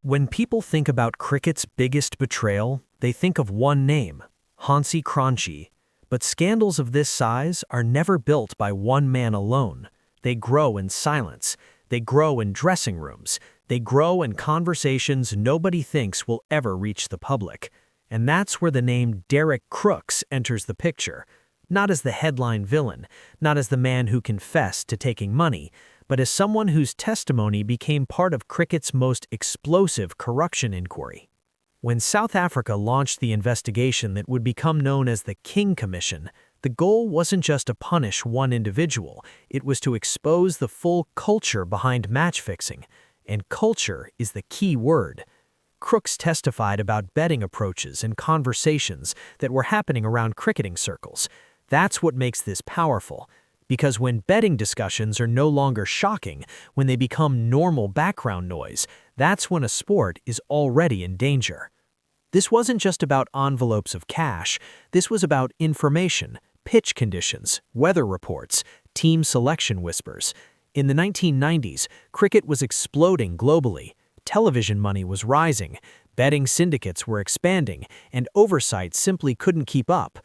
When people think about cricket's biggest betrayal, they think of one name, Hansie Cronje. But scandals of this size are never built by one man alone. They grow in silence. They grow in dressing rooms. They grow in conversations nobody thinks will ever reach the public. And that's where the name Derek Crookes enters the picture. Not as the headline villain, not as the man who confessed to taking money, but as someone whose testimony became part of cricket's most explosive corruption inquiry. When South Africa launched the investigation that would become known as the King Commission, the goal wasn't just to punish one individual, it was to expose the full culture behind match fixing. And culture is the key word. Crookes testified about betting approaches and conversations that were happening around cricketing circles. That's what makes this powerful. Because when betting discussions are no longer shocking, when they become normal background noise, that's when a sport is already in danger. This wasn't just about envelopes of cash. This was about information, pitch conditions, weather reports, team selection whispers. In the 1990s, cricket was exploding globally. Television money was rising, betting syndicates were expanding, and oversight simply couldn't keep up.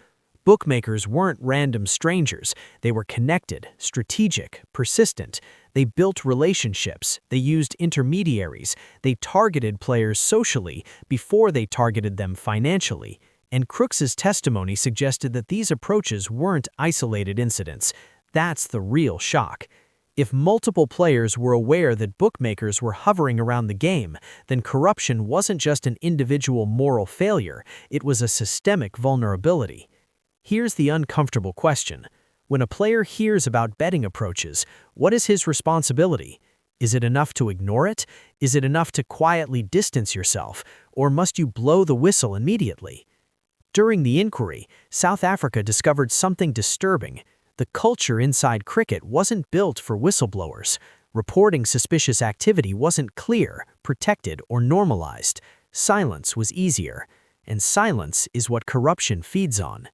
Bookmakers weren't random strangers. They were connected, strategic, persistent. They built relationships. They used intermediaries. They targeted players socially before they targeted them financially. And Crookes' testimony suggested that these approaches weren't isolated incidents. That's the real shock. If multiple players were aware that bookmakers were hovering around the game, then corruption wasn't just an individual moral failure, it was a systemic vulnerability. Here's the uncomfortable question. When a player hears about betting approaches, what is his responsibility? Is it enough to ignore it? Is it enough to quietly distance yourself? Or must you blow the whistle immediately? During the inquiry, South Africa discovered something disturbing. The culture inside cricket wasn't built for whistleblowers. Reporting suspicious activity wasn't clear, protected, or normalized. Silence was easier. And silence is what corruption feeds on.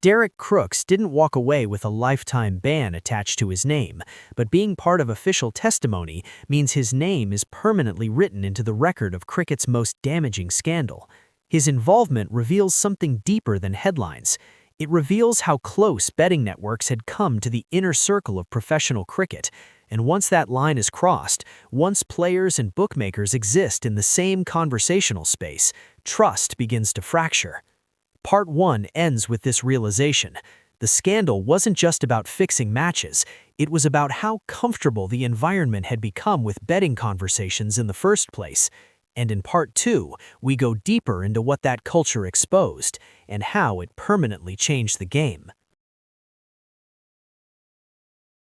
Derek Crookes didn't walk away with a lifetime ban attached to his name, but being part of official testimony means his name is permanently written into the record of cricket's most damaging scandal. His involvement reveals something deeper than headlines. It reveals how close betting networks had come to the inner circle of professional cricket. And once that line is crossed, once players and bookmakers exist in the same conversational space, trust begins to fracture. Part 1 ends with this realization. The scandal wasn't just about fixing matches, it was about how comfortable the environment had become with betting conversations in the first place. And in Part 2, we go deeper into what that culture exposed and how it permanently changed the game.